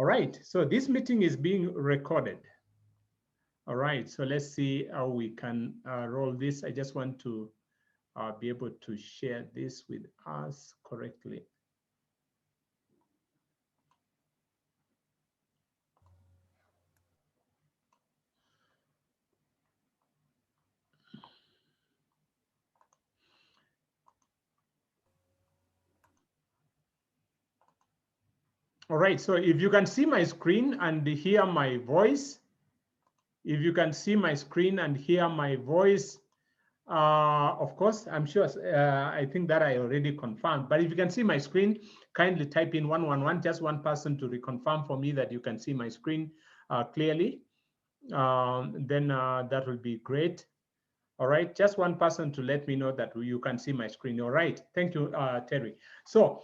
All right, so this meeting is being recorded. All right, so let's see how we can roll this. I just want to be able to share this with us correctly. All right, so if you can see my screen and hear my voice, if you can see my screen and hear my voice, of course, I'm sure, I think that I already confirmed, but if you can see my screen, kindly type in 111, just one person to reconfirm for me that you can see my screen clearly. Then that will be great. All right, just one person to let me know that you can see my screen. All right, thank you, Terry. So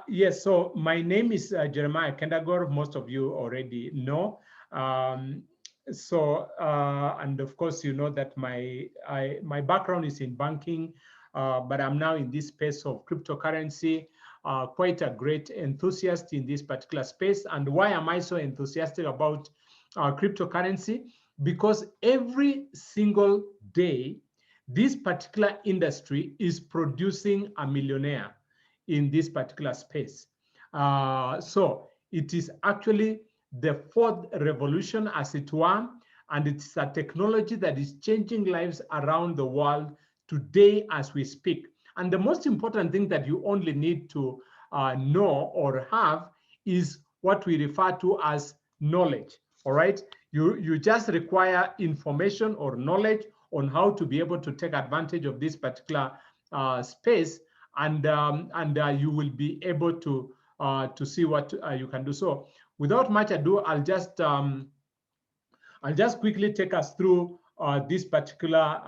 yes, so my name is Jeremiah Kendagor. Most of you already know. And of course, you know that my background is in banking, but I'm now in this space of cryptocurrency. Quite a great enthusiast in this particular space. And why am I so enthusiastic about cryptocurrency? Because every single day, this particular industry is producing a millionaire in this particular space. So it is actually the fourth revolution, as it were, and it's a technology that is changing lives around the world today as we speak. And the most important thing that you only need to know or have is what we refer to as knowledge. All right, you just require information or knowledge on how to be able to take advantage of this particular space, and you will be able to see what you can do. So without much ado, I'll just quickly take us through this particular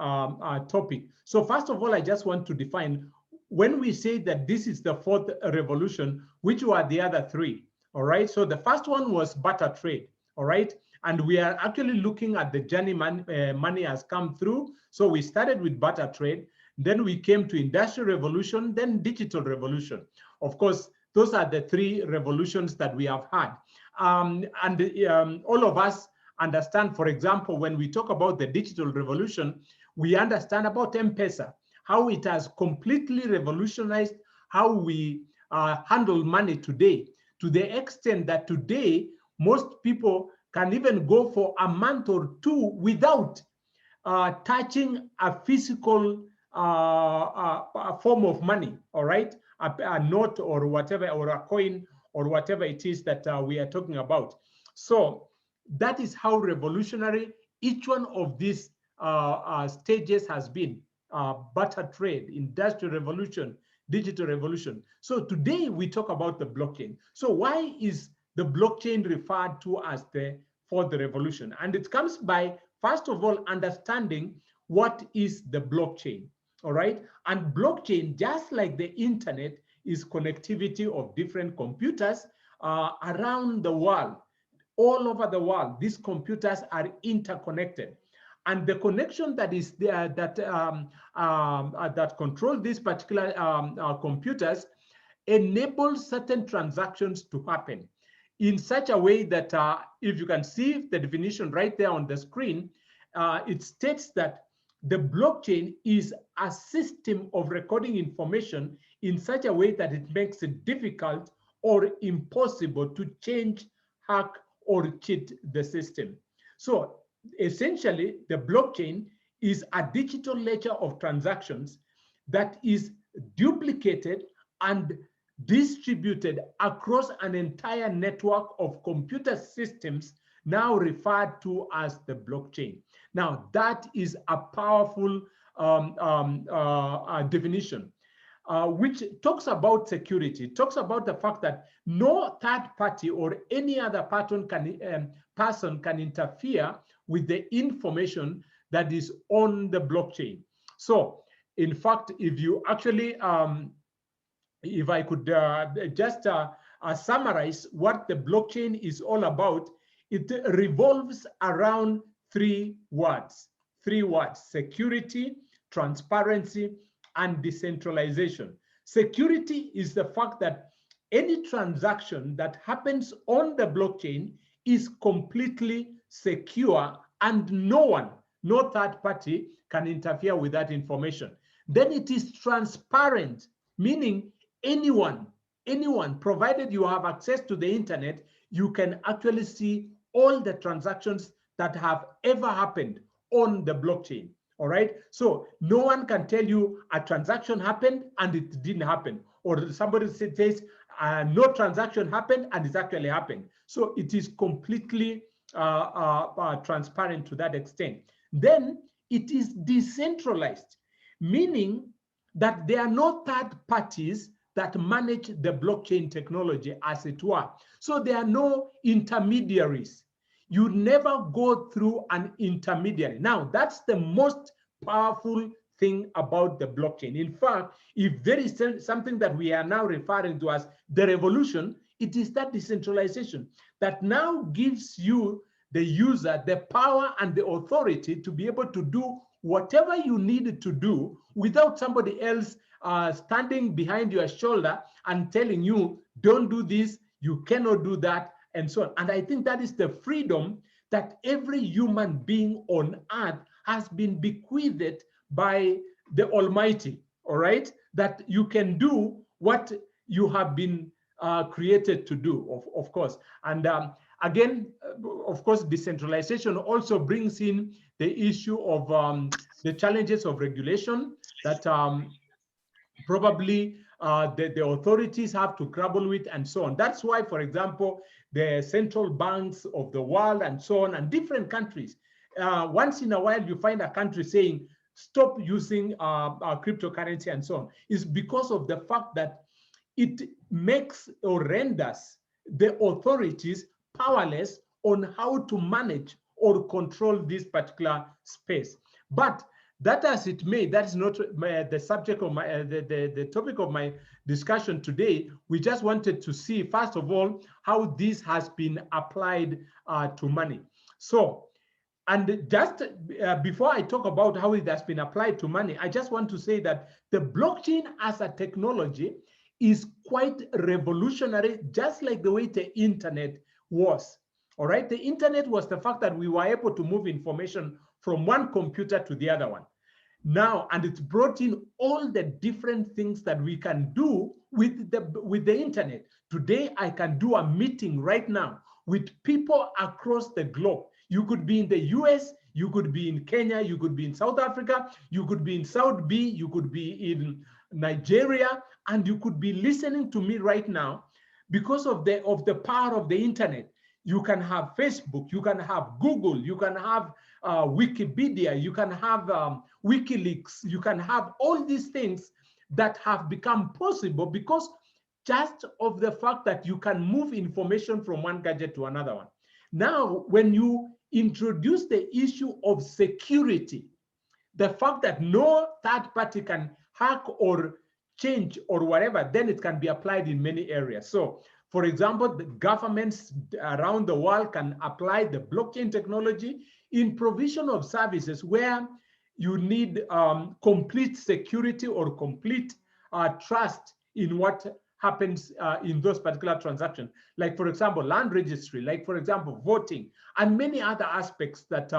topic. So first of all, I just want to define, when we say that this is the fourth revolution, which were the other three? All right, so the first one was barter trade. All right, and we are actually looking at the journey money has come through. So we started with barter trade, then we came to industrial revolution, then digital revolution. Of course, those are the three revolutions that we have had. All of us understand, for example, when we talk about the digital revolution, we understand about M-Pesa, how it has completely revolutionized how we handle money today, to the extent that today, most people can even go for a month or two without touching a physical form of money, all right? A note or whatever, or a coin or whatever it is that we are talking about. So that is how revolutionary each one of these stages has been. Barter trade, industrial revolution, digital revolution. So today we talk about the blockchain. So why is the blockchain referred to as the fourth revolution? And it comes by, first of all, understanding what is the blockchain, all right? And blockchain, just like the internet, is connectivity of different computers around the world, all over the world. These computers are interconnected. And the connection that is there, that control these particular computers, enables certain transactions to happen in such a way that, if you can see the definition right there on the screen, it states that the blockchain is a system of recording information in such a way that it makes it difficult or impossible to change, hack, or cheat the system. So essentially, the blockchain is a digital ledger of transactions that is duplicated and distributed across an entire network of computer systems, now referred to as the blockchain. Now, that is a powerful definition, which talks about security, talks about the fact that no third party or any other person can interfere with the information that is on the blockchain. So, in fact, if you actually, if I could just summarize what the blockchain is all about, it revolves around three words, security, transparency, and decentralization. Security is the fact that any transaction that happens on the blockchain is completely secure and no third party can interfere with that information. Then it is transparent, meaning anyone, provided you have access to the internet, you can actually see all the transactions that have ever happened on the blockchain. All right. So no one can tell you a transaction happened and it didn't happen, or somebody says no transaction happened and it actually happened. So it is completely transparent to that extent. Then it is decentralized, meaning that there are no third parties that manage the blockchain technology, as it were. So there are no intermediaries. You never go through an intermediary. Now, that's the most powerful thing about the blockchain. In fact, if there is something that we are now referring to as the revolution, it is that decentralization that now gives you, the user, the power and the authority to be able to do whatever you need to do without somebody else standing behind your shoulder and telling you, don't do this, you cannot do that, and so on. And I think that is the freedom that every human being on earth has been bequeathed by the Almighty, all right? That you can do what you have been created to do, of course. And again, of course, decentralization also brings in the issue of the challenges of regulation that probably the authorities have to grapple with, and so on. That's why, for example, the central banks of the world and so on, and different countries, once in a while you find a country saying, stop using cryptocurrency and so on, is because of the fact that it makes or renders the authorities powerless on how to manage or control this particular space. But that as it may, that is not the subject of my the topic of my discussion today. We just wanted to see, first of all, how this has been applied to money. So, and just before I talk about how it has been applied to money, I just want to say that the blockchain as a technology is quite revolutionary, just like the way the internet was. All right, the internet was the fact that we were able to move information from one computer to the other one. Now, and it brought in all the different things that we can do with the internet. Today, I can do a meeting right now with people across the globe. You could be in the US, you could be in Kenya, you could be in South Africa, you could be in South B, you could be in Nigeria, and you could be listening to me right now because of the power of the internet. You can have Facebook, you can have Google, you can have Wikipedia, you can have WikiLeaks, you can have all these things that have become possible because just of the fact that you can move information from one gadget to another one. Now, when you introduce the issue of security, the fact that no third party can hack or change or whatever, then it can be applied in many areas. So, for example, the governments around the world can apply the blockchain technology in provision of services where you need complete security or complete trust in what happens in those particular transactions. Like, for example, land registry, like, for example, voting, and many other aspects that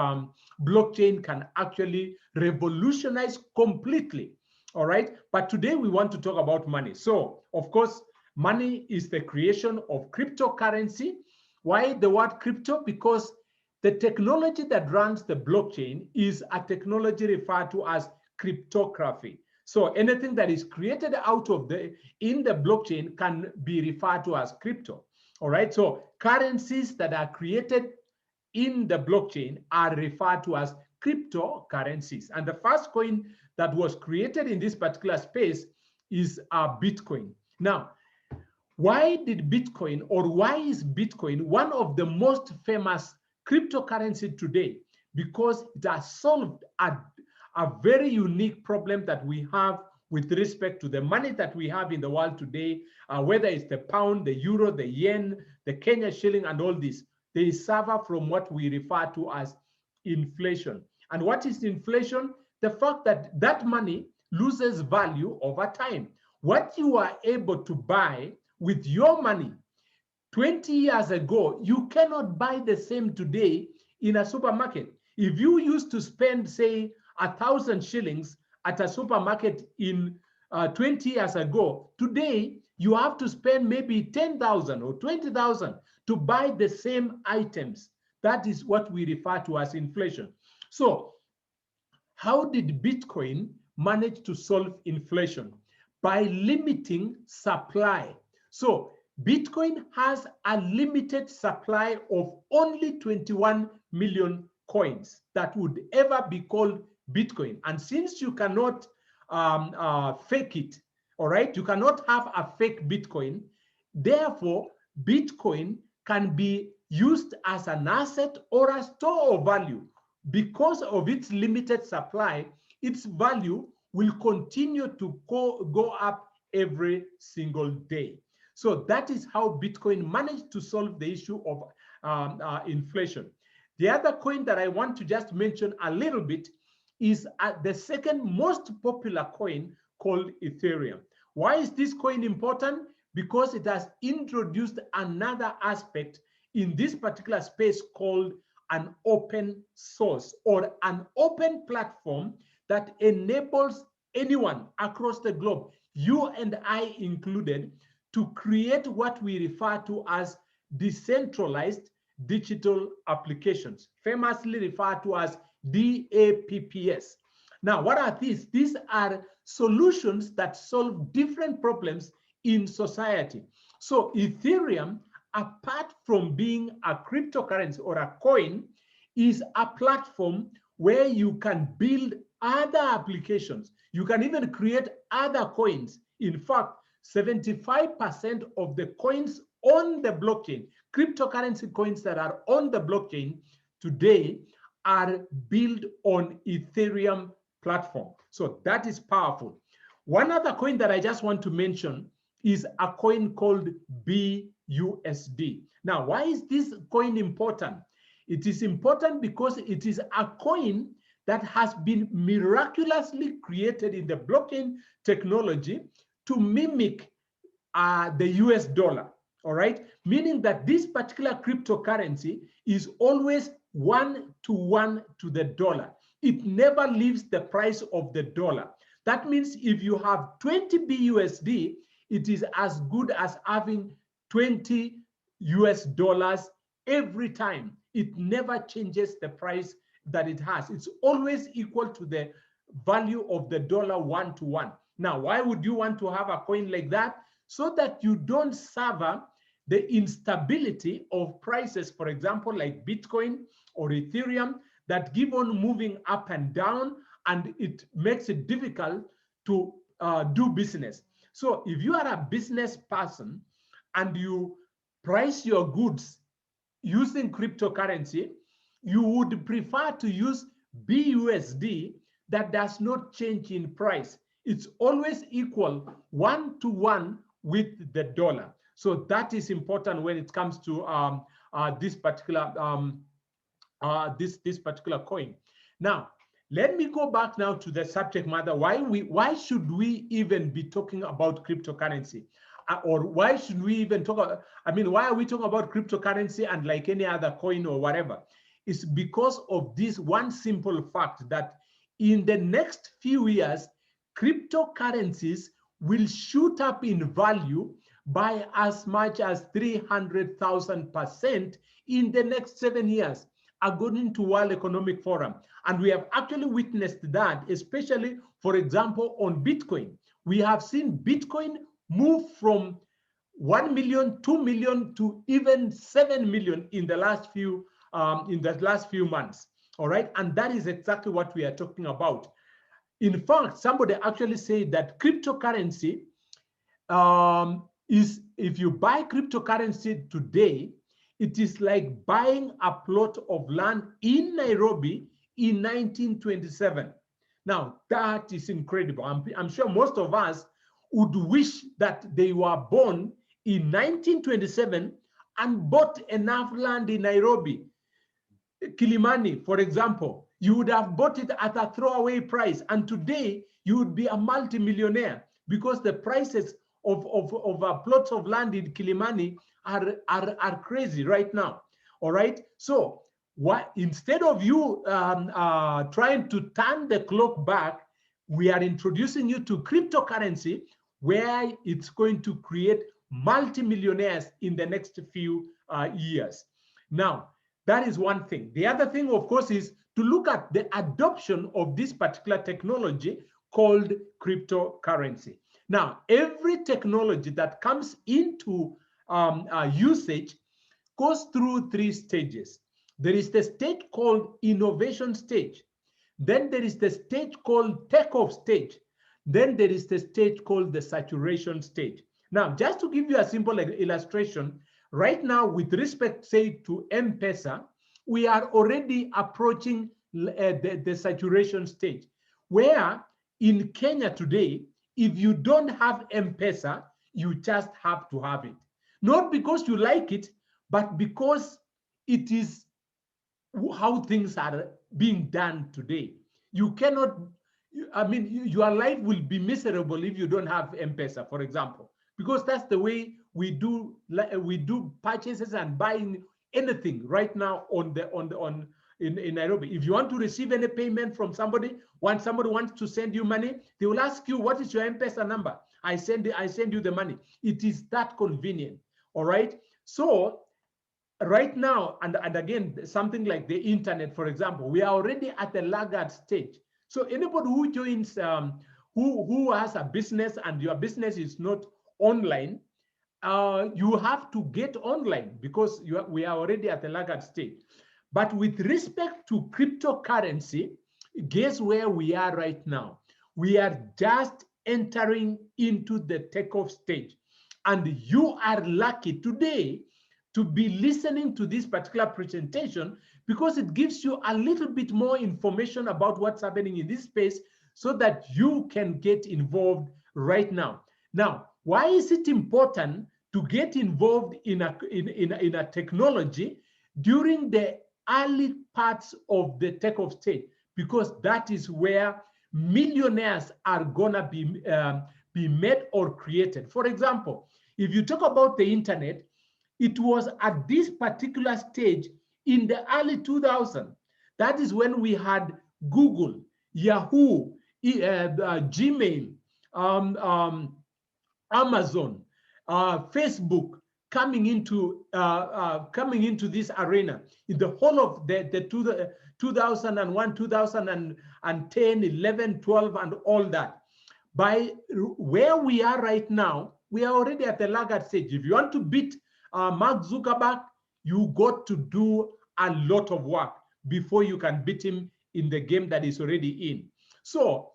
blockchain can actually revolutionize completely. All right. But today we want to talk about money. So, of course, money is the creation of cryptocurrency. Why the word crypto? Because the technology that runs the blockchain is a technology referred to as cryptography. So anything that is created out of in the blockchain can be referred to as crypto. All right. So currencies that are created in the blockchain are referred to as cryptocurrencies. And the first coin that was created in this particular space is Bitcoin. Now, why did Bitcoin, or why is Bitcoin one of the most famous cryptocurrency today? Because it has solved a very unique problem that we have with respect to the money that we have in the world today, whether it's the pound, the euro, the yen, the Kenya shilling, and all this. They suffer from what we refer to as inflation. And what is inflation? The fact that money loses value over time. What you are able to buy with your money 20 years ago, you cannot buy the same today in a supermarket. If you used to spend, say, 1,000 shillings at a supermarket in 20 years ago, today you have to spend maybe 10,000 or 20,000 to buy the same items. That is what we refer to as inflation. So how did Bitcoin manage to solve inflation? By limiting supply. So Bitcoin has a limited supply of only 21 million coins that would ever be called Bitcoin. And since you cannot fake it, all right, you cannot have a fake Bitcoin, therefore Bitcoin can be used as an asset or a store of value. Because of its limited supply, its value will continue to go up every single day. So that is how Bitcoin managed to solve the issue of inflation. The other coin that I want to just mention a little bit is the second most popular coin called Ethereum. Why is this coin important? Because it has introduced another aspect in this particular space called an open source or an open platform that enables anyone across the globe, you and I included, to create what we refer to as decentralized digital applications, famously referred to as DApps. Now, what are these? These are solutions that solve different problems in society. So Ethereum, apart from being a cryptocurrency or a coin, is a platform where you can build other applications. You can even create other coins. In fact, 75% of the coins on the blockchain, cryptocurrency coins that are on the blockchain today, are built on Ethereum platform. So that is powerful. One other coin that I just want to mention is a coin called BUSD. Now, why is this coin important? It is important because it is a coin that has been miraculously created in the blockchain technology to mimic the US dollar, all right? Meaning that this particular cryptocurrency is always 1-to-1 to the dollar. It never leaves the price of the dollar. That means if you have 20 BUSD, it is as good as having 20 US dollars every time. It never changes the price that it has. It's always equal to the value of the dollar 1-to-1. Now, why would you want to have a coin like that? So that you don't suffer the instability of prices, for example, like Bitcoin or Ethereum, that keep on moving up and down, and it makes it difficult to do business. So if you are a business person and you price your goods using cryptocurrency, you would prefer to use BUSD that does not change in price. It's always equal 1-to-1 with the dollar. So that is important when it comes to this particular this particular coin. Now, let me go back now to the subject matter. Why should we even be talking about cryptocurrency? Or why should we even talk about, I mean, why are we talking about cryptocurrency and like any other coin or whatever? It's because of this one simple fact that in the next few years, cryptocurrencies will shoot up in value by as much as 300,000% in the next 7 years, according to World Economic Forum. And we have actually witnessed that, especially, for example, on Bitcoin. We have seen Bitcoin move from 1 million, 2 million to even 7 million in the last few months. All right, and that is exactly what we are talking about. In fact, somebody actually said that cryptocurrency is, if you buy cryptocurrency today, it is like buying a plot of land in Nairobi in 1927. Now, that is incredible. I'm sure most of us would wish that they were born in 1927 and bought enough land in Nairobi. Kilimani, for example, you would have bought it at a throwaway price, and today you would be a multimillionaire because the prices plots of land in Kilimani are crazy right now. All right. So what, instead of you trying to turn the clock back, we are introducing you to cryptocurrency, where it's going to create multimillionaires in the next few years. Now, that is one thing. The other thing, of course, is to look at the adoption of this particular technology called cryptocurrency. Now, every technology that comes into usage goes through 3 stages. There is the stage called innovation stage. Then there is the stage called takeoff stage. Then there is the stage called the saturation stage. Now, just to give you a simple illustration, right now, with respect, say, to M-Pesa, we are already approaching the saturation stage, where in Kenya today, if you don't have M-Pesa, you just have to have it. Not because you like it, but because it is how things are being done today. You cannot, I mean, your life will be miserable if you don't have M-Pesa, for example, because that's the way we do purchases and buying anything right now in Nairobi. If you want to receive any payment from somebody, when somebody wants to send you money, they will ask you, what is your M-Pesa number? I send you the money. It is that convenient. All right. So right now, and again, something like the internet, for example, we are already at the laggard stage. So anybody who joins, who has a business and your business is not online, you have to get online because we are already at the laggard stage. But with respect to cryptocurrency, guess where we are right now? We are just entering into the takeoff stage. And you are lucky today to be listening to this particular presentation, because it gives you a little bit more information about what's happening in this space so that you can get involved right now. Now, why is it important to get involved in a technology during the early parts of the takeoff stage? Because that is where millionaires are gonna be made or created. For example, if you talk about the internet, it was at this particular stage in the early 2000s. That is when we had Google, Yahoo, Gmail, Amazon, Facebook coming into this arena in the whole of the 2001, 2010, 11, 12, and all that. By where we are right now, we are already at the laggard stage. If you want to beat Mark Zuckerberg, you got to do a lot of work before you can beat him in the game that is already in. So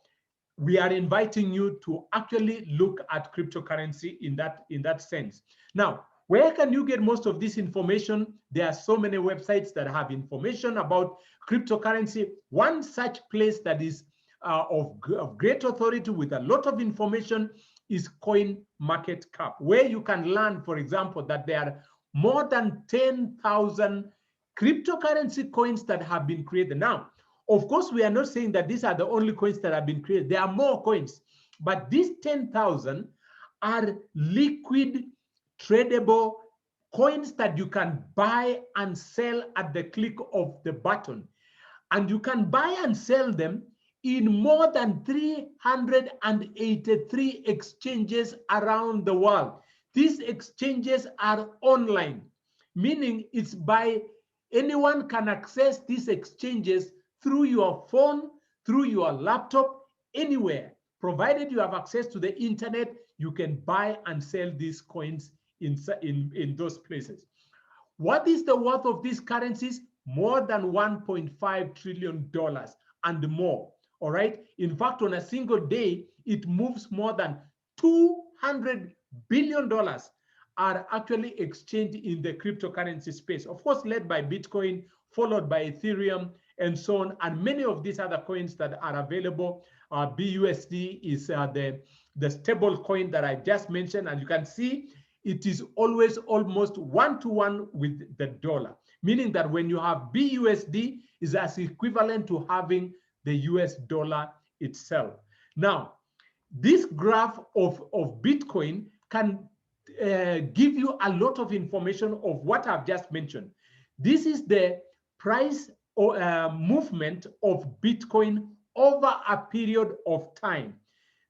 we are inviting you to actually look at cryptocurrency in that sense. Now, where can you get most of this information? There are so many websites that have information about cryptocurrency. One such place that is of great authority with a lot of information is CoinMarketCap, where you can learn, for example, that there are more than 10,000 cryptocurrency coins that have been created. Now, of course, we are not saying that these are the only coins that have been created. There are more coins, but these 10,000 are liquid, tradable coins that you can buy and sell at the click of the button. And you can buy and sell them in more than 383 exchanges around the world. These exchanges are online, meaning it's by anyone can access these exchanges through your phone, through your laptop, anywhere. Provided you have access to the internet, you can buy and sell these coins in those places. What is the worth of these currencies? More than $1.5 trillion and more. All right. In fact, on a single day, it moves more than $200 billion are actually exchanged in the cryptocurrency space. Of course, led by Bitcoin, followed by Ethereum, and so on, and many of these other coins that are available. BUSD is the stable coin that I just mentioned, and you can see it is always almost one-to-one with the dollar, meaning that when you have BUSD, is as equivalent to having the US dollar itself. Now, this graph of Bitcoin can give you a lot of information of what I've just mentioned. This is the price or movement of Bitcoin over a period of time.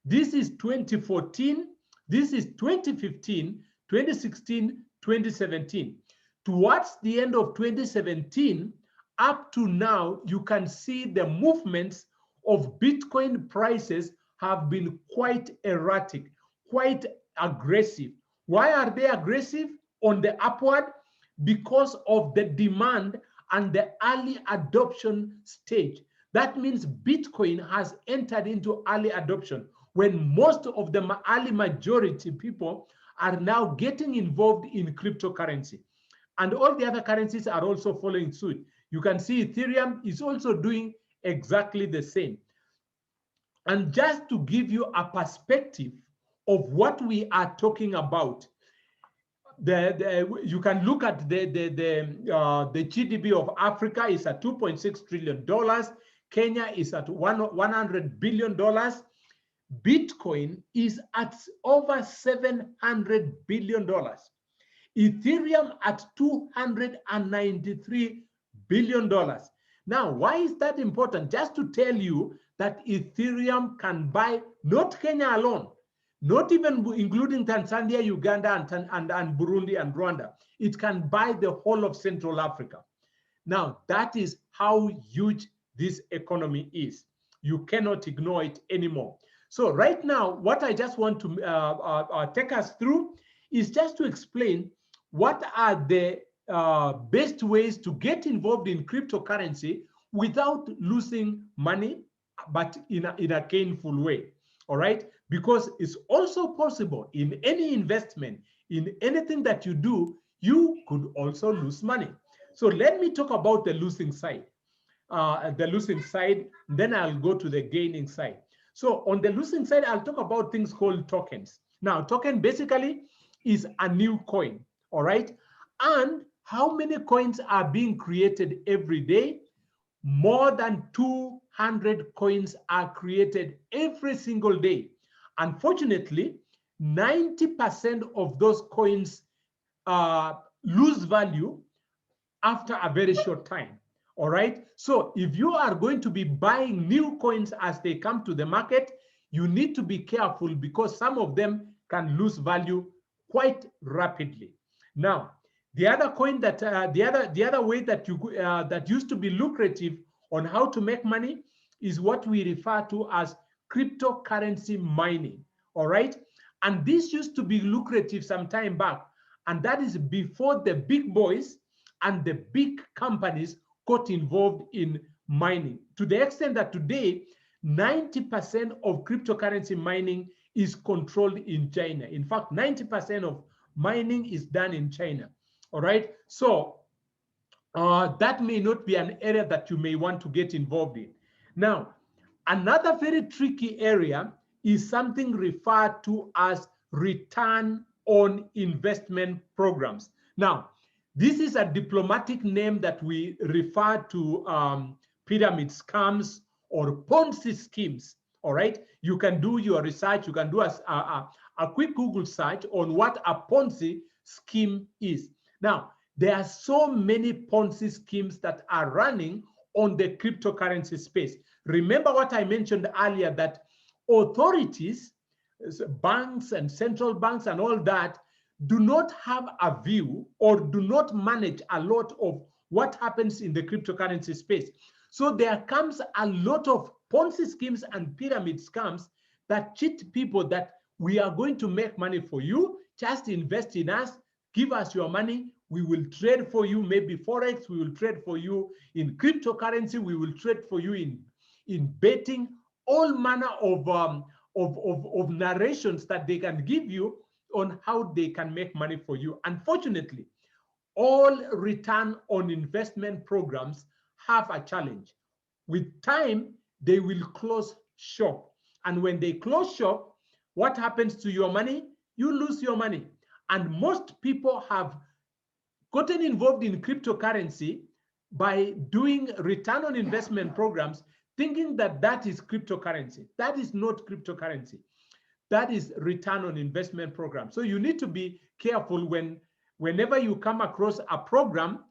This is 2014, this is 2015, 2016, 2017. Towards the end of 2017, up to now, you can see the movements of Bitcoin prices have been quite erratic, quite aggressive. Why are they aggressive on the upward? Because of the demand and the early adoption stage. That means Bitcoin has entered into early adoption when most of the early majority people are now getting involved in cryptocurrency. And all the other currencies are also following suit. You can see Ethereum is also doing exactly the same. And just to give you a perspective of what we are talking about, you can look at the GDP of Africa is at $2.6 trillion. Kenya is at $100 billion. Bitcoin is at over $700 billion. Ethereum at $293 billion. Now, why is that important? Just to tell you that Ethereum can buy not Kenya alone, not even including Tanzania, Uganda, and Burundi and Rwanda. It can buy the whole of Central Africa. Now, that is how huge this economy is. You cannot ignore it anymore. So right now, what I just want to take us through is just to explain what are the best ways to get involved in cryptocurrency without losing money, but in a gainful way. All right, because it's also possible in any investment, in anything that you do, you could also lose money. So let me talk about the losing side. Then I'll go to the gaining side. So on the losing side, I'll talk about things called tokens. Now, token basically is a new coin, all right? And how many coins are being created every day? More than 200 coins are created every single day. Unfortunately, 90% of those coins lose value after a very short time. All right. So if you are going to be buying new coins as they come to the market, you need to be careful because some of them can lose value quite rapidly. Now, the other coin that the other way that that used to be lucrative on how to make money is what we refer to as cryptocurrency mining. All right, and this used to be lucrative some time back, and that is before the big boys and the big companies got involved in mining, to the extent that today 90% of cryptocurrency mining is controlled in China. In fact, 90% of mining is done in China. All right, so that may not be an area that you may want to get involved in. Now, another very tricky area is something referred to as return on investment programs. Now, this is a diplomatic name that we refer to pyramid scams or Ponzi schemes. All right, you can do your research. You can do a quick Google search on what a Ponzi scheme is. Now, there are so many Ponzi schemes that are running on the cryptocurrency space. Remember what I mentioned earlier, that authorities, banks and central banks and all that, do not have a view or do not manage a lot of what happens in the cryptocurrency space. So there comes a lot of Ponzi schemes and pyramid scams that cheat people that we are going to make money for you, just invest in us, give us your money, we will trade for you, maybe Forex, we will trade for you in cryptocurrency, we will trade for you in betting, all manner of narrations that they can give you on how they can make money for you. Unfortunately, all return on investment programs have a challenge. With time, they will close shop. And when they close shop, what happens to your money? You lose your money. And most people have gotten involved in cryptocurrency by doing return on investment programs, thinking that that is cryptocurrency. That is not cryptocurrency. that is return on investment program. So you need to be careful whenever you come across a program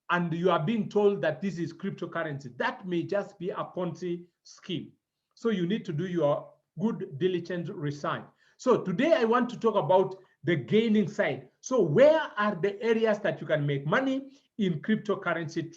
and you are being told that this is cryptocurrency. That may just be a Ponzi scheme. So you need to do your good diligent research. So today I want to talk about the gaining side. So where are the areas that you can make money in cryptocurrency?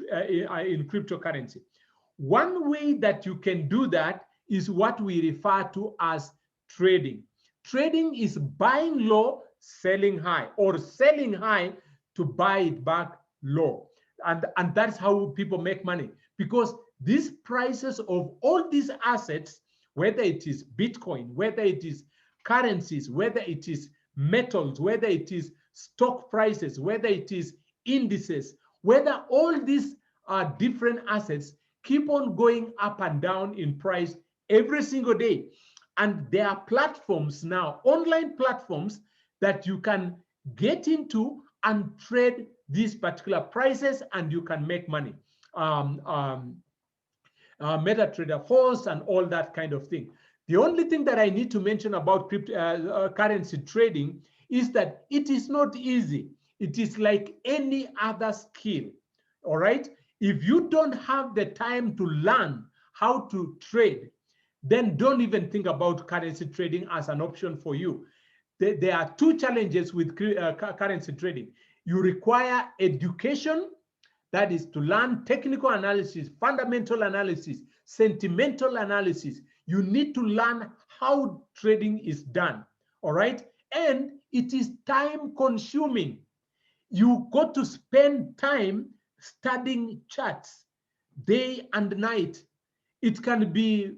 One way that you can do that is what we refer to as trading. Trading is buying low, selling high, or selling high to buy it back low. And that's how people make money, because these prices of all these assets, whether it is Bitcoin, whether it is currencies, whether it is metals, whether it is stock prices, whether it is indices, whether all these different assets keep on going up and down in price every single day. And there are platforms now, online platforms, that you can get into and trade these particular prices, and you can make money. MetaTrader 4 and all that kind of thing. The only thing that I need to mention about currency trading is that it is not easy. It is like any other skill, all right? If you don't have the time to learn how to trade, then don't even think about currency trading as an option for you. There are two challenges with currency trading. You require education, that is to learn technical analysis, fundamental analysis, sentimental analysis. You need to learn how trading is done, all right? And it is time consuming. You got to spend time studying charts day and night. It can be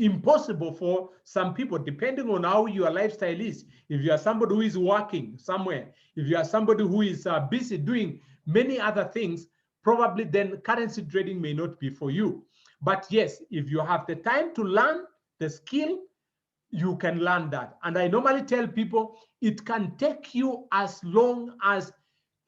impossible for some people, depending on how your lifestyle is. If you are somebody who is working somewhere, if you are somebody who is busy doing many other things, probably then currency trading may not be for you. But yes, if you have the time to learn the skill, you can learn that. And I normally tell people it can take you as long as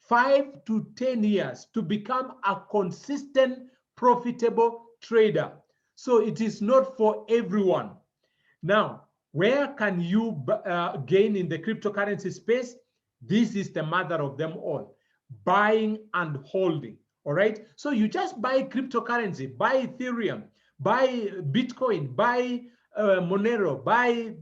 5 to 10 years to become a consistent, profitable trader. So it is not for everyone. Now, where can you gain in the cryptocurrency space? This is the mother of them all: buying and holding. All right. So you just buy cryptocurrency, buy Ethereum, buy Bitcoin, buy Monero, buy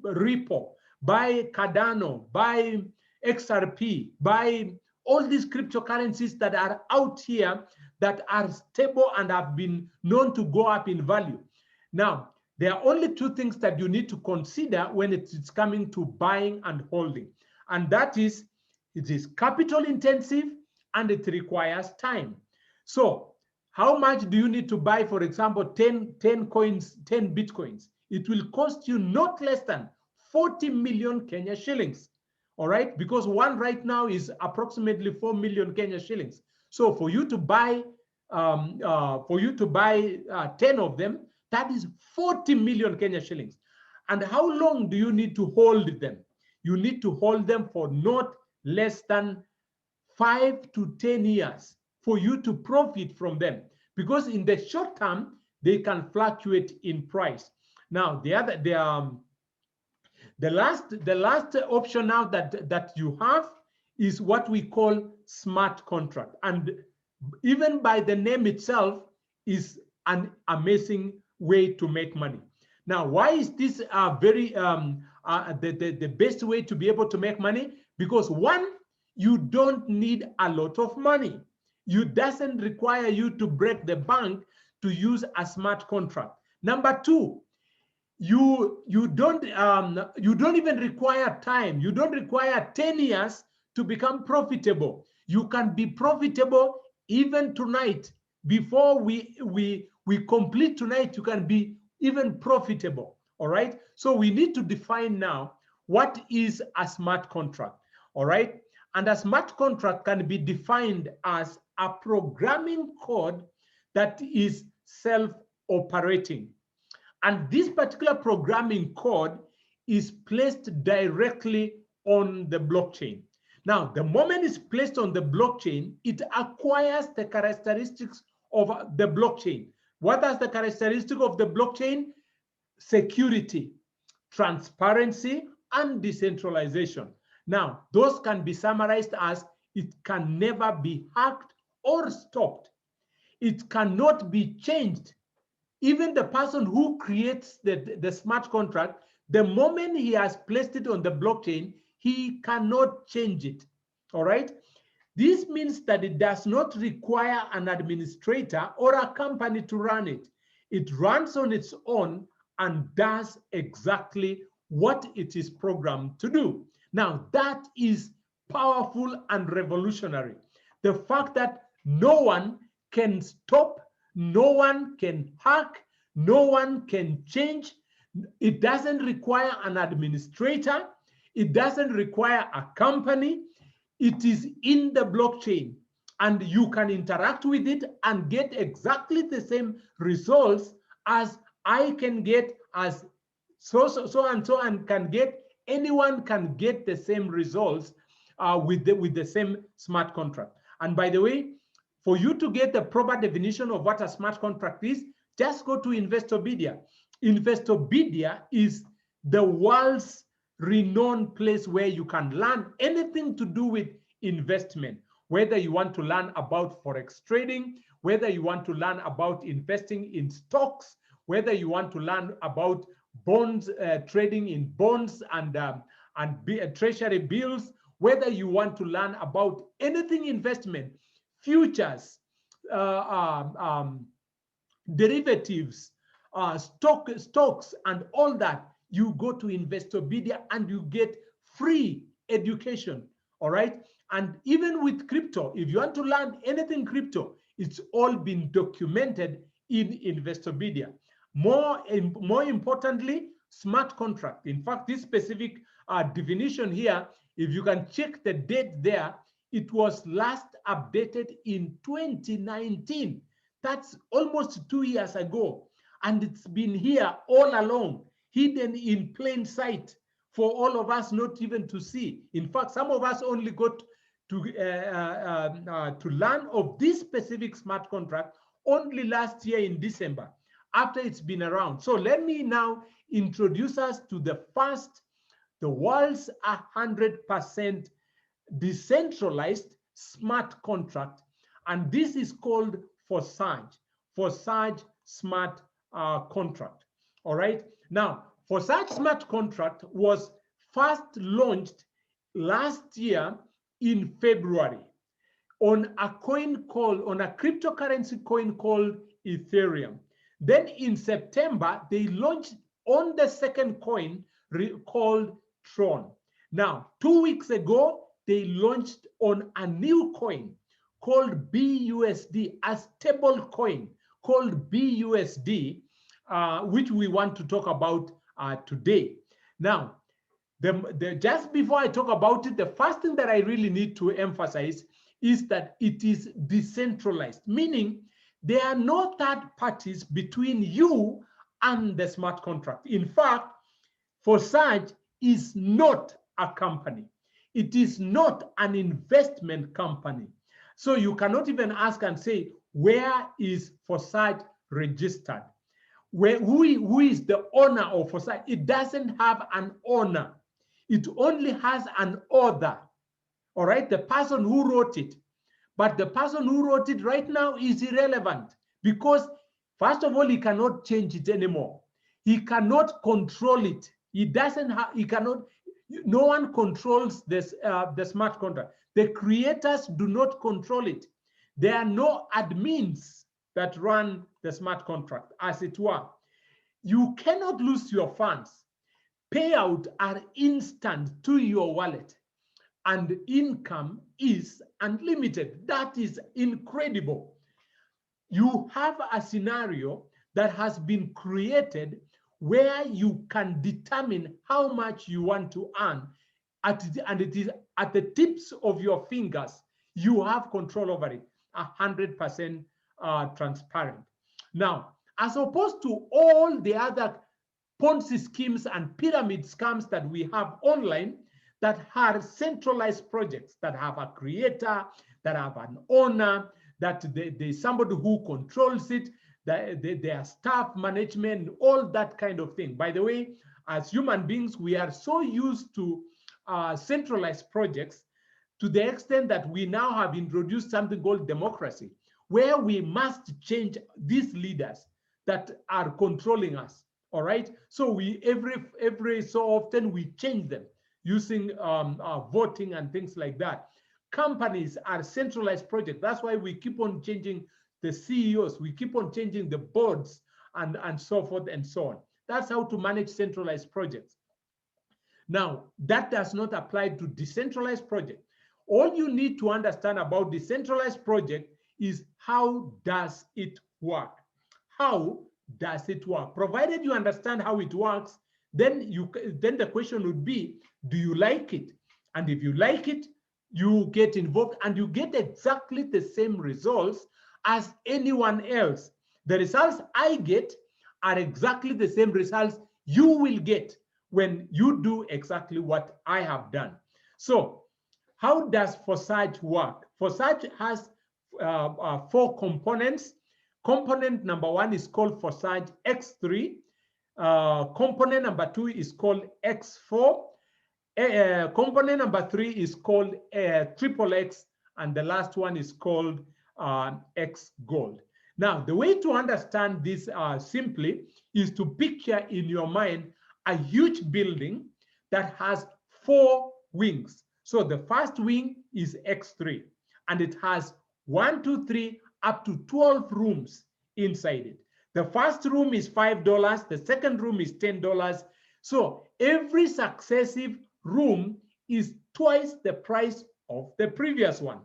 Ripple, buy Cardano, buy XRP, buy all these cryptocurrencies that are out here that are stable and have been known to go up in value. Now, there are only two things that you need to consider when it's coming to buying and holding. And that is, it is capital intensive and it requires time. So how much do you need to buy, for example, 10 coins, 10 Bitcoins? It will cost you not less than 40 million Kenya shillings. All right, because one right now is approximately 4 million Kenya shillings. So for you to buy 10 of them, that is 40 million Kenya shillings. And how long do you need to hold them? You need to hold them for not less than 5 to 10 years for you to profit from them, because in the short term they can fluctuate in price. Now the last option now that you have is what we call smart contract, and even by the name itself is an amazing way to make money. Now, why is this the best way to be able to make money? Because one, you don't need a lot of money. It doesn't require you to break the bank to use a smart contract. Number two, you don't even require time. You don't require 10 years to become profitable. You can be profitable even tonight. Before we complete tonight, you can be even profitable. All right. So we need to define now what is a smart contract. All right. And a smart contract can be defined as a programming code that is self-operating. And this particular programming code is placed directly on the blockchain. Now, the moment it's placed on the blockchain, it acquires the characteristics of the blockchain. What are the characteristics of the blockchain? Security. transparency, and decentralization. Now, those can be summarized as it can never be hacked or stopped. It cannot be changed. Even the person who creates the smart contract, the moment he has placed it on the blockchain, he cannot change it. All right? This means that it does not require an administrator or a company to run it. It runs on its own and does exactly what it is programmed to do. Now, that is powerful and revolutionary. The fact that no one can stop, no one can hack, no one can change. It doesn't require an administrator. It doesn't require a company. It is in the blockchain, and you can interact with it and get exactly the same results as I can get, as so and can get. Anyone can get the same results with the same smart contract. And by the way, for you to get the proper definition of what a smart contract is, just go to Investopedia. Investopedia is the world's renowned place where you can learn anything to do with investment, whether you want to learn about forex trading, whether you want to learn about investing in stocks, whether you want to learn about bonds, trading in bonds and treasury bills, whether you want to learn about anything investment, futures, derivatives, stocks, and all that, you go to Investopedia and you get free education. All right. And even with crypto, if you want to learn anything crypto, it's all been documented in Investopedia. More importantly, smart contract. In fact, this specific definition here, if you can check the date there, it was last updated in 2019. That's almost 2 years ago. And it's been here all along, hidden in plain sight for all of us not even to see. In fact, some of us only got to learn of this specific smart contract only last year in December, after it's been around. So let me now introduce us to the world's 100% decentralized smart contract. And this is called Forsage smart contract. All right. Now, Forsage smart contract was first launched last year in February on a cryptocurrency coin called Ethereum. Then in September, they launched on the second coin called Tron. Now, 2 weeks ago, they launched on a new coin called BUSD, a stable coin called BUSD, which we want to talk about today. Now, just before I talk about it, the first thing that I really need to emphasize is that it is decentralized, meaning there are no third parties between you and the smart contract. In fact, Forsage is not a company. It is not an investment company. So you cannot even ask and say, where is Forsage registered? Who is the owner of Forsage? It doesn't have an owner. It only has an author, all right, the person who wrote it. But the person who wrote it right now is irrelevant because, first of all, he cannot change it anymore. He cannot control it. He doesn't have, he cannot, no one controls this, the smart contract. The creators do not control it. There are no admins that run the smart contract, as it were. You cannot lose your funds. Payouts are instant to your wallet, and income is unlimited. That is incredible. You have a scenario that has been created where you can determine how much you want to earn, and it is at the tips of your fingers. You have control over it, 100% transparent. Now, as opposed to all the other Ponzi schemes and pyramid scams that we have online that are centralized projects that have a creator, that have an owner, that there's somebody who controls it, their staff management, all that kind of thing. By the way, as human beings, we are so used to centralized projects to the extent that we now have introduced something called democracy, where we must change these leaders that are controlling us. All right. So we every so often we change them using voting and things like that. Companies are centralized projects. That's why we keep on changing the CEOs. We keep on changing the boards and so forth and so on. That's how to manage centralized projects. Now, that does not apply to decentralized projects. All you need to understand about decentralized project is how does it work? How does it work? Provided you understand how it works, then the question would be, do you like it? And if you like it, you get involved and you get exactly the same results as anyone else. The results I get are exactly the same results you will get when you do exactly what I have done. So how does Forsage work? Forsage has 4 components. Component number 1 is called Forsage X3. Component number 2 is called X4. Component number 3 is called XXX, and the last one is called X Gold. Now, the way to understand this simply is to picture in your mind a huge building that has 4 wings. So the first wing is X3, and it has 1, 2, 3, up to 12 rooms inside it. The first room is $5. The second room is $10. So every successive room is twice the price of the previous one,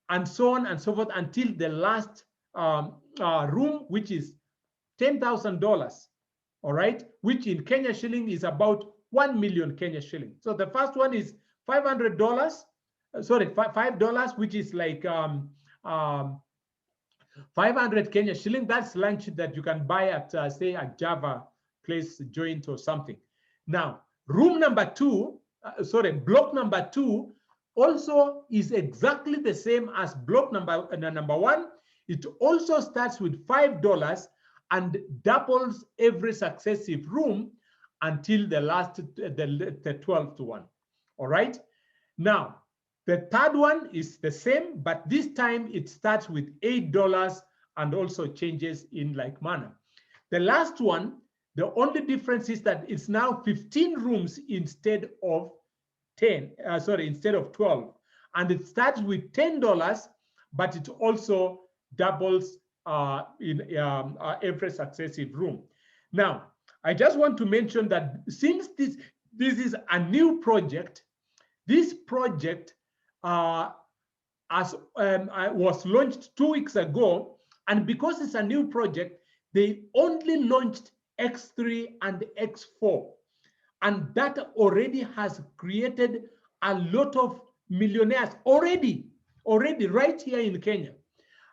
and so on and so forth until the last room, which is $10,000. All right, which in Kenya shilling is about 1 million Kenya shilling. So the first one is $500, sorry, $5, which is like 500 Kenya shilling. That's lunch that you can buy at, say, a Java place joint or something. Now, room number 2, block number 2 also is exactly the same as block number 1. It also starts with $5 and doubles every successive room until the last, the 12th one. All right. Now, the third one is the same, but this time it starts with $8 and also changes in like manner. The last one, the only difference is that it's now 15 rooms instead of 12. And it starts with $10, but it also doubles in every successive room. Now, I just want to mention that since this is a new project, this project was launched 2 weeks ago, and because it's a new project, they only launched X3 and X4, and that already has created a lot of millionaires already right here in Kenya.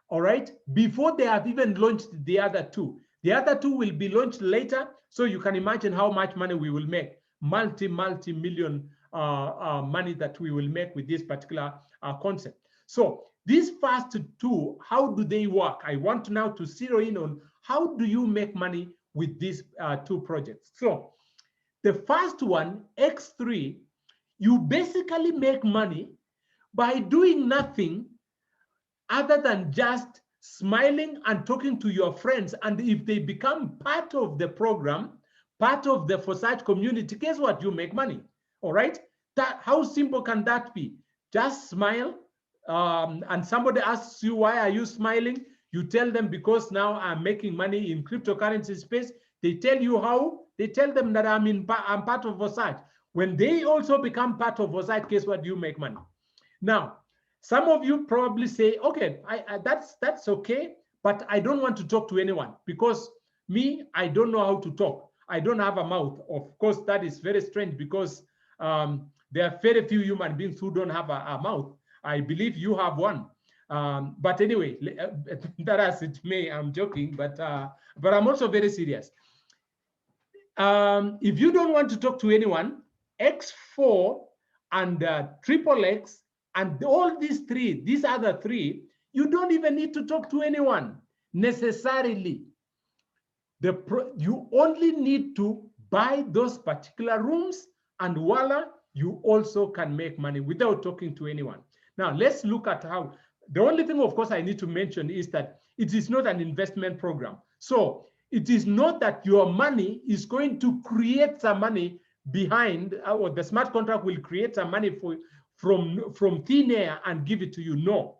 All right, before they have even launched the other 2. The other 2 will be launched later, so you can imagine how much money we will make, multi-million money that we will make with this particular concept. So these first 2, how do they work? I want now to zero in on how do you make money with these 2 projects. So the first one, X3, you basically make money by doing nothing other than just smiling and talking to your friends. And if they become part of the program, part of the Forsage community, guess what? You make money. All right. How simple can that be? Just smile. And somebody asks you, why are you smiling? You tell them, because now I'm making money in cryptocurrency space. They tell you how. They tell them that I'm part of Forsage. When they also become part of Forsage, guess what? You make money. Now, some of you probably say, okay, that's okay, but I don't want to talk to anyone because me, I don't know how to talk. I don't have a mouth. Of course, that is very strange because there are very few human beings who don't have a mouth. I believe you have one. But anyway, that as it may, I'm joking, but I'm also very serious. If you don't want to talk to anyone, X4 and XXX and all these other 3, you don't even need to talk to anyone necessarily. You only need to buy those particular rooms, and voila, you also can make money without talking to anyone. Now, let's look at how. The only thing, of course, I need to mention is that it is not an investment program. So it is not that your money is going to create some money behind, or the smart contract will create some money from thin air and give it to you. No,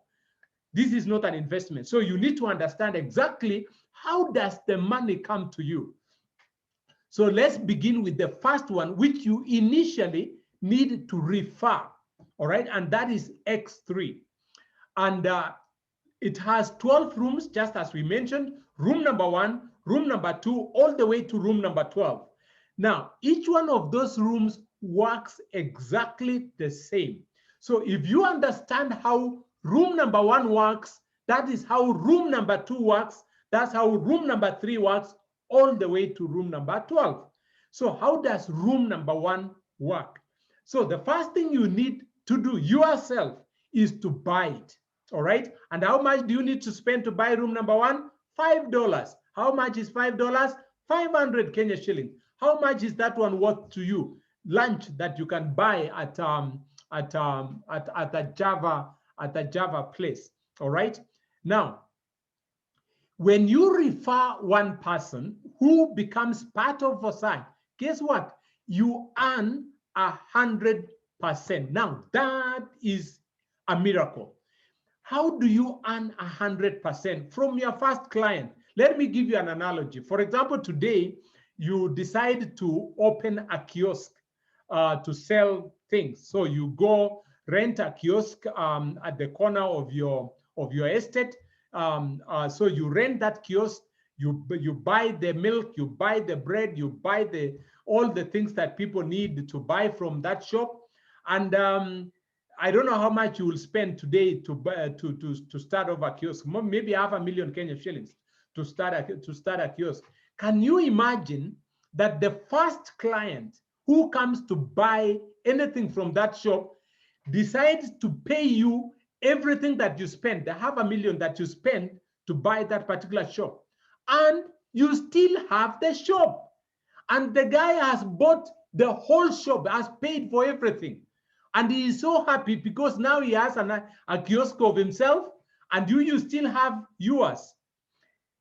this is not an investment. So you need to understand exactly how does the money come to you. So let's begin with the first one, which you initially need to refer, all right? And that is X3. And it has 12 rooms, just as we mentioned, room number 1, room number 2, all the way to room number 12. Now, each one of those rooms works exactly the same. So if you understand how room number 1 works, that is how room number 2 works, that's how room number 3 works, all the way to room number 12. So how does room number 1 work? So the first thing you need to do yourself is to buy it, all right? And how much do you need to spend to buy room number 1? $5. How much is $5? 500 Kenya shillings. How much is that one worth to you? Lunch that you can buy at a Java place, all right? Now, when you refer one person who becomes part of Forsage, guess what? You earn 100%. Now, that is a miracle. How do you earn 100% from your first client? Let me give you an analogy. For example, today, you decide to open a kiosk to sell things. So you go rent a kiosk at the corner of your estate. So you rent that kiosk, you buy the milk, you buy the bread, you buy all the things that people need to buy from that shop. And I don't know how much you will spend today to start off a kiosk. Maybe 500,000 Kenya shillings to start a kiosk. Can you imagine that the first client who comes to buy anything from that shop decides to pay you everything that you spend, the 500,000 that you spend to buy that particular shop, and you still have the shop, and the guy has bought the whole shop, has paid for everything, and he is so happy because now he has a kiosk of himself, and you still have yours.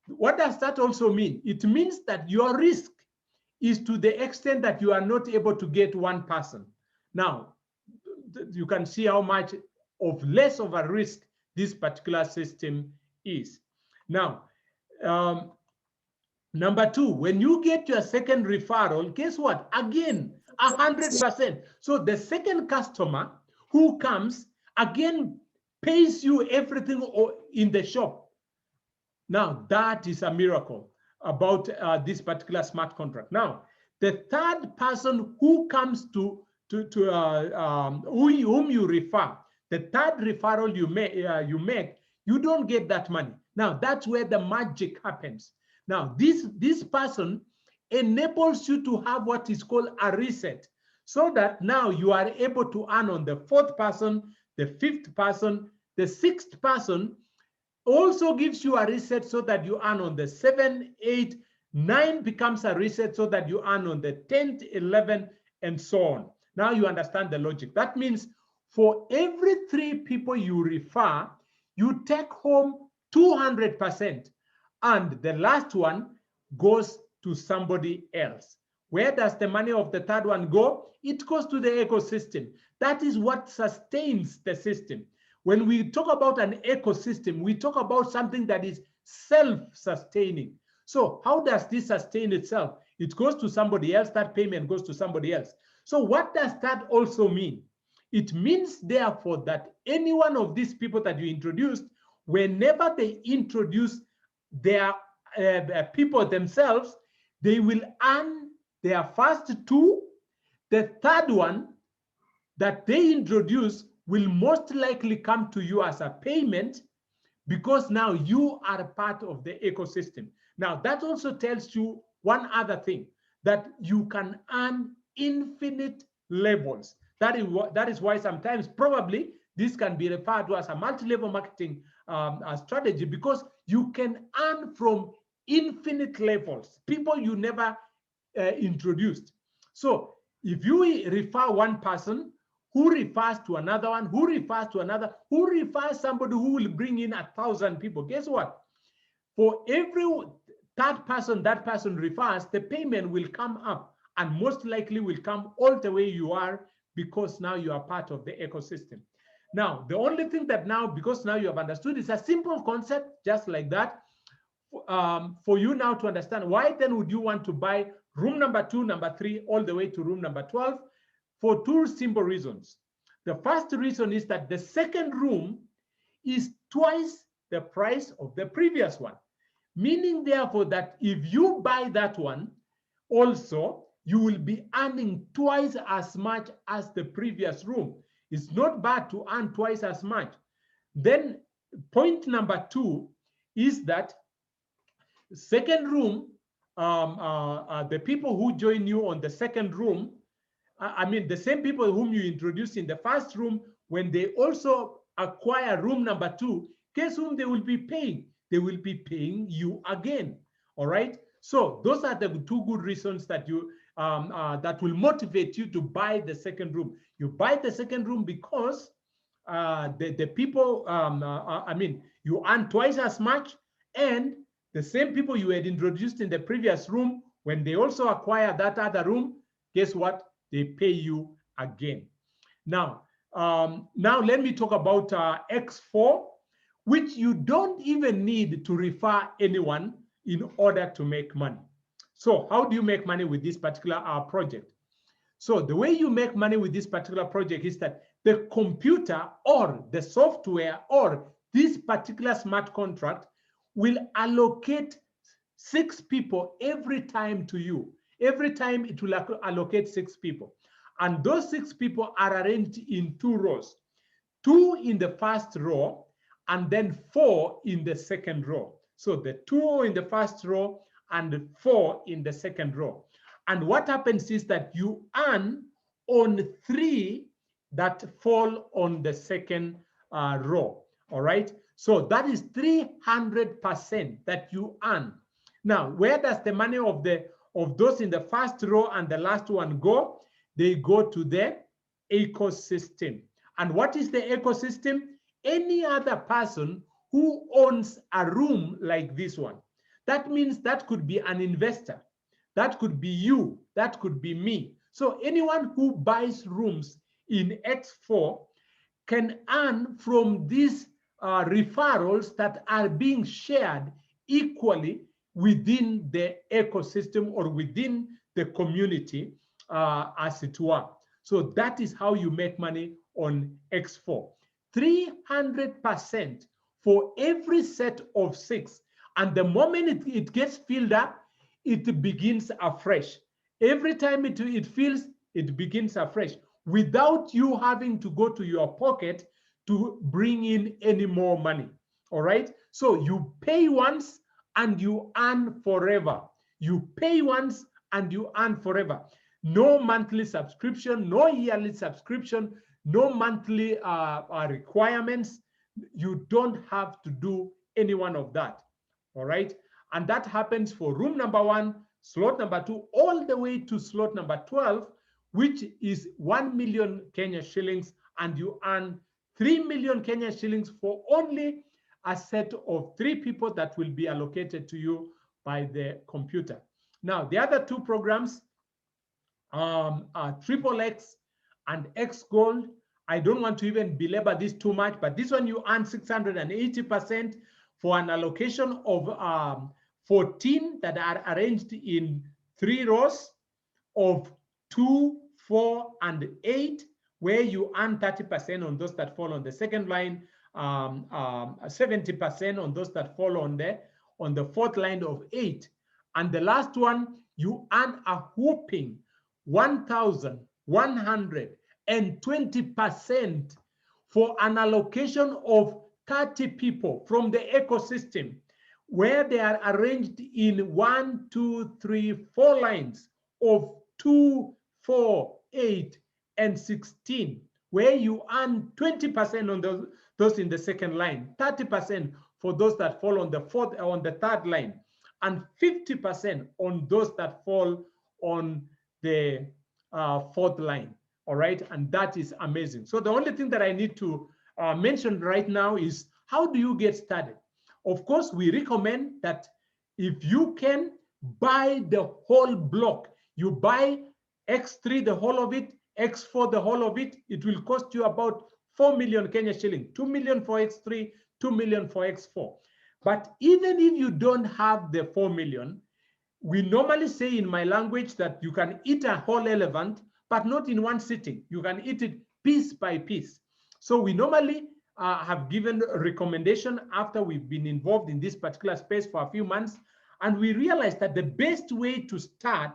What does that also mean? It means that your risk is to the extent that you are not able to get one person. Now, you can see how much of less of a risk this particular system is. Now, number 2, when you get your second referral, guess what? Again, 100%. So the second customer who comes, again, pays you everything in the shop. Now, that is a miracle about this particular smart contract. Now, the third person who comes whom you refer, the third referral you make, you don't get that money. Now, that's where the magic happens. Now, this person enables you to have what is called a reset, so that now you are able to earn on the 4th person, the 5th person, the 6th person, also gives you a reset so that you earn on the 7, 8, 9 becomes a reset so that you earn on the 10th, 11, and so on. Now you understand the logic. That means for every 3 people you refer, you take home 200%, and the last one goes to somebody else. Where does the money of the third one go? It goes to the ecosystem. That is what sustains the system. When we talk about an ecosystem, we talk about something that is self-sustaining. So how does this sustain itself? It goes to somebody else, that payment goes to somebody else. So what does that also mean? It means, therefore, that any one of these people that you introduced, whenever they introduce their people themselves, they will earn their first 2. The third one that they introduce will most likely come to you as a payment, because now you are part of the ecosystem. Now, that also tells you one other thing, that you can earn infinite levels. That is why sometimes probably this can be referred to as a multi-level marketing strategy, because you can earn from infinite levels, people you never introduced. So if you refer one person, who refers to another one, who refers to another, who refers somebody who will bring in 1,000 people, guess what? For every third person that person refers, the payment will come up, and most likely will come all the way you are, because now you are part of the ecosystem. Now, the only thing that now, because now you have understood, it's a simple concept, just like that. For you now to understand, why then would you want to buy room number 2, number 3, all the way to room number 12? For two simple reasons. The first reason is that the second room is twice the price of the previous one, meaning therefore that if you buy that one also, you will be earning twice as much as the previous room. It's not bad to earn twice as much. Then point number 2 is that second room, the people who join you on the second room, I mean, the same people whom you introduced in the first room, when they also acquire room number 2, guess whom they will be paying? They will be paying you again. All right. So those are the two good reasons that you that will motivate you to buy the second room. You buy the second room because the people, I mean, you earn twice as much, and the same people you had introduced in the previous room, when they also acquire that other room, guess what? They pay you again. Now let me talk about X4, which you don't even need to refer anyone in order to make money. So how do you make money with this particular project? So the way you make money with this particular project is that the computer or the software or this particular smart contract will allocate 6 people every time to you. Every time it will allocate 6 people. And those 6 people are arranged in 2 rows. 2 in the first row and then 4 in the second row. So the 2 in the first row and 4 in the second row. And what happens is that you earn on 3 that fall on the second row. All right. So that is 300% that you earn. Now, where does the money of those in the first row and the last one go? They go to the ecosystem. And what is the ecosystem? Any other person who owns a room like this one. That means that could be an investor. That could be you. That could be me. So anyone who buys rooms in X4 can earn from these referrals that are being shared equally within the ecosystem or within the community, as it were. So that is how you make money on X4. 300% for every set of 6. And the moment it gets filled up, it begins afresh. Every time it fills, it begins afresh without you having to go to your pocket to bring in any more money. All right. So you pay once and you earn forever. You pay once and you earn forever. No monthly subscription, no yearly subscription, no monthly requirements. You don't have to do any one of that. All right. And that happens for room number 1, slot number 2, all the way to slot number 12, which is 1 million Kenya shillings, and you earn 3 million Kenya shillings for only a set of 3 people that will be allocated to you by the computer. Now, the other 2 programs, Triple X and X Gold, I don't want to even belabor this too much, but this one you earn 680% for an allocation of 14 that are arranged in 3 rows of 2, 4, and 8, where you earn 30% on those that fall on the second line, 70% on those that fall on the 4th line of 8. And the last one, you earn a whopping 1,120% for an allocation of 30 people from the ecosystem, where they are arranged in 1, 2, 3, 4 lines of 2, 4, 8, and 16, where you earn 20% on those in the second line, 30% for those that fall on the 3rd line, and 50% on those that fall on the fourth line. All right, and that is amazing. So the only thing that I need to mention right now is, how do you get started? Of course, we recommend that if you can buy the whole block, you buy X3, the whole of it, X4, the whole of it, it will cost you about 4 million Kenya shilling, 2 million for X3, 2 million for X4. But even if you don't have the 4 million, we normally say in my language that you can eat a whole elephant, but not in one sitting. You can eat it piece by piece. So we normally have given a recommendation after we've been involved in this particular space for a few months, and we realized that the best way to start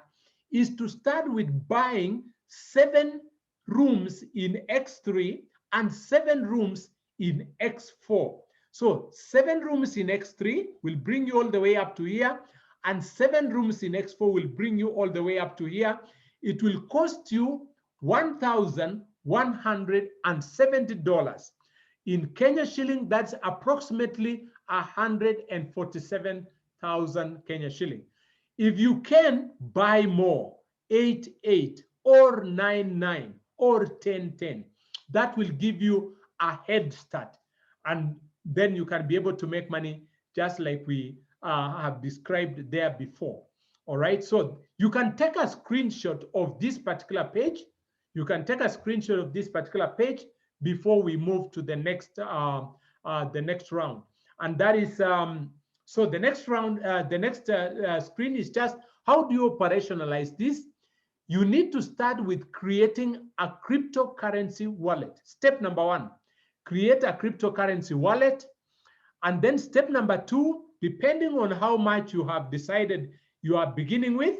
is to start with buying 7 rooms in X3 and 7 rooms in X4. So 7 rooms in X3 will bring you all the way up to here, and 7 rooms in X4 will bring you all the way up to here. It will cost you $1,170. In Kenya shilling, that's approximately 147,000 Kenya shilling. If you can buy more, 88 or 99 or 1010, that will give you a head start. And then you can be able to make money just like we have described there before. All right, so you can take a screenshot of this particular page. You can take a screenshot of this particular page before we move to the next round. And that is, so the next round, the next screen is just, how do you operationalize this? You need to start with creating a cryptocurrency wallet. Step number 1, create a cryptocurrency wallet. And then step number 2, depending on how much you have decided you are beginning with,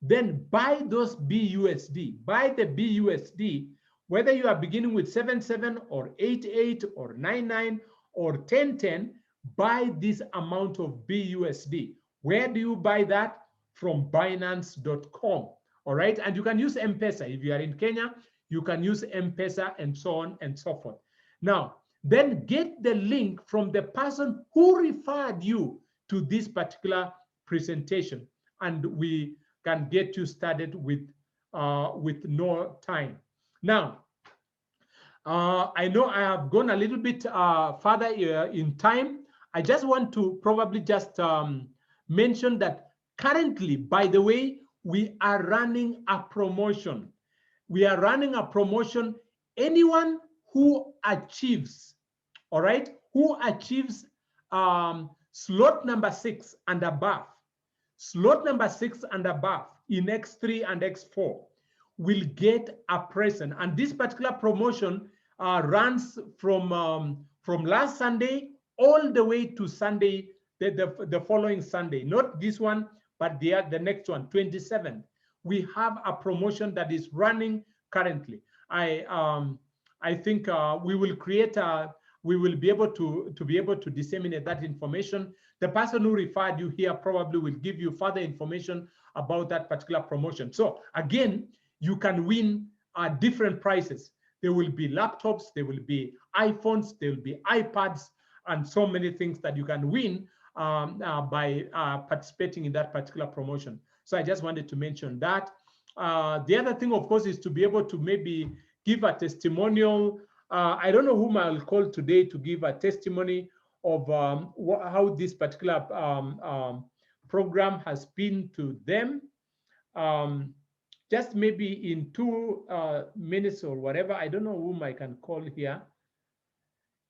then buy those BUSD. Buy the BUSD, whether you are beginning with 77 or 88 or 99 or 1010, buy this amount of BUSD. Where do you buy that? From Binance.com. All right, and you can use M-Pesa. If you are in Kenya, you can use M-Pesa and so on and so forth. Now, then get the link from the person who referred you to this particular presentation, and we can get you started with no time. Now, I know I have gone a little bit further in time. I just want to probably just mention that currently, by the way, we are running a promotion. We are running a promotion. Anyone who achieves, all right, who achieves slot number 6 and above, slot number 6 and above in X3 and X4 will get a present. And this particular promotion runs from last Sunday all the way to Sunday, the following Sunday, not this one, but the next one, 27th. We have a promotion that is running currently. I think we will create we will be able to disseminate that information. The person who referred you here probably will give you further information about that particular promotion. So again, you can win different prizes. There will be laptops, there will be iPhones, there will be iPads, and so many things that you can win by participating in that particular promotion. So I just wanted to mention that. The other thing, of course, is to be able to maybe give a testimonial. I don't know whom I'll call today to give a testimony of how this particular program has been to them. Just maybe in 2 minutes or whatever. I don't know whom I can call here.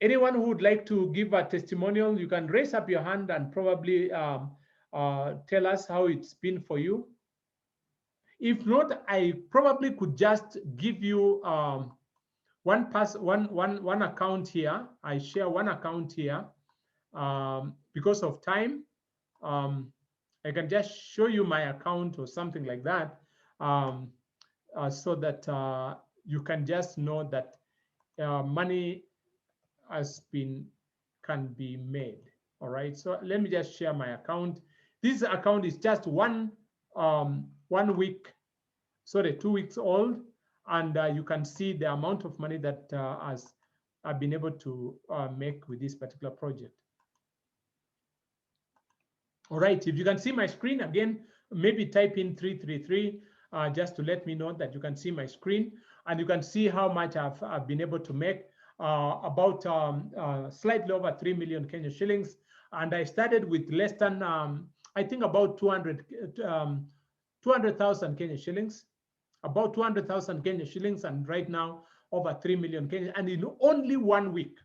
Anyone who would like to give a testimonial, you can raise up your hand and probably tell us how it's been for you. If not, I probably could just give you one account here. I share one account here because of time. I can just show you my account or something like that, so that you can just know that money can be made. All right, so let me just share my account. This account is just 1 week, sorry, 2 weeks old, and you can see the amount of money that I've been able to make with this particular project. All right, if you can see my screen again, maybe type in 333 just to let me know that you can see my screen and you can see how much I've been able to make, about slightly over 3 million Kenya shillings. And I started with less than, I think about 200,000 Kenya shillings, about 200,000 Kenya shillings, and right now over 3 million Kenya, and in only 1 week,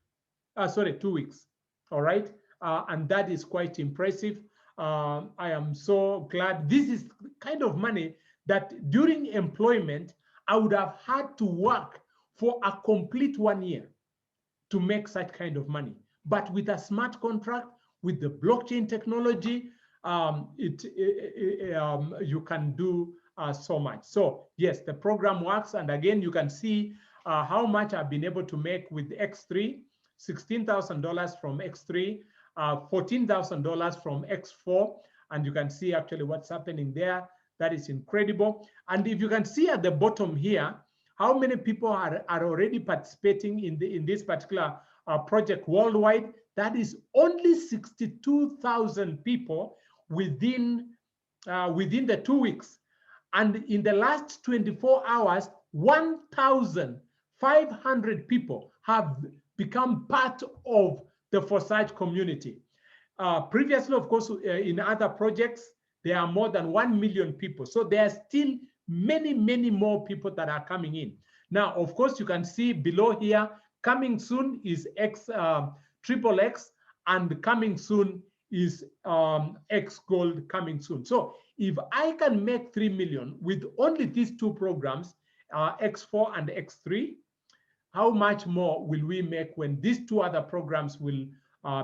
sorry, 2 weeks. All right, and that is quite impressive. I am so glad. This is the kind of money that during employment I would have had to work for a complete 1 year to make such kind of money. But with a smart contract, with the blockchain technology, you can do so much. So yes, the program works. And again, you can see how much I've been able to make with X3, $16,000 from X3, $14,000 from X4. And you can see actually what's happening there. That is incredible. And if you can see at the bottom here, how many people are already participating in this particular project worldwide, that is only 62,000 people within the 2 weeks. And in the last 24 hours, 1,500 people have become part of the Forsage community. Previously, of course, in other projects, there are more than 1 million people. So there are still many, many more people that are coming in. Now, of course, you can see below here, coming soon is XXX, and coming soon is X Gold coming soon. So if I can make 3 million with only these two programs, X4 and X3, how much more will we make when these two other programs will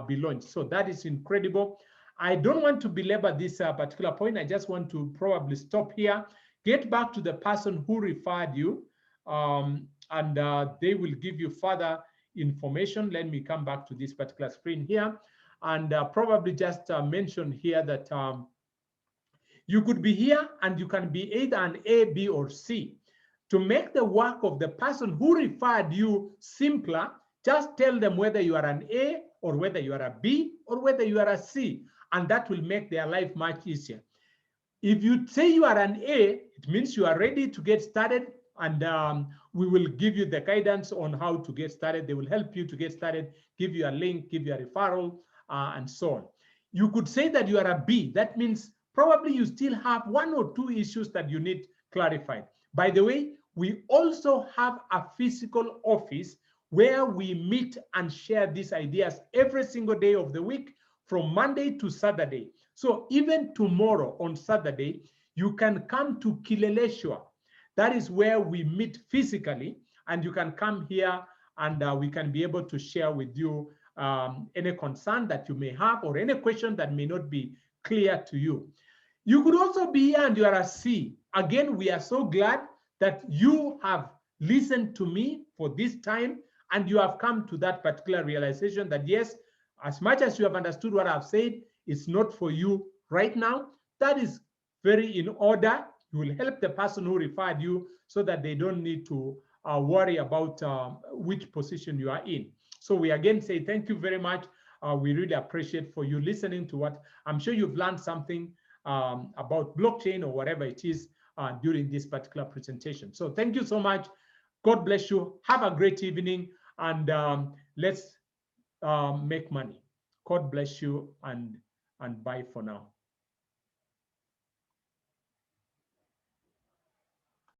be launched? So that is incredible. I don't want to belabor this particular point. I just want to probably stop here, get back to the person who referred you, and they will give you further information. Let me come back to this particular screen here and probably just mention here that you could be here and you can be either an A, B, or C. To make the work of the person who referred you simpler, just tell them whether you are an A or whether you are a B or whether you are a C, and that will make their life much easier. If you say you are an A, it means you are ready to get started, and we will give you the guidance on how to get started. They will help you to get started, give you a link, give you a referral, and so on. You could say that you are a B. That means probably you still have 1 or 2 issues that you need clarified. By the way, we also have a physical office where we meet and share these ideas every single day of the week from Monday to Saturday. So even tomorrow on Saturday, you can come to Kileleshwa. That is where we meet physically, and you can come here and we can be able to share with you any concern that you may have or any question that may not be clear to you. You could also be here and you are a C. Again, we are so glad that you have listened to me for this time and you have come to that particular realization that yes, as much as you have understood what I've said, it's not for you right now. That is very in order. You will help the person who referred you so that they don't need to worry about which position you are in. So we again say thank you very much. We really appreciate for you listening to what I'm sure you've learned something about blockchain or whatever it is during this particular presentation. So thank you so much. God bless you. Have a great evening, and let's make money. God bless you, and bye for now.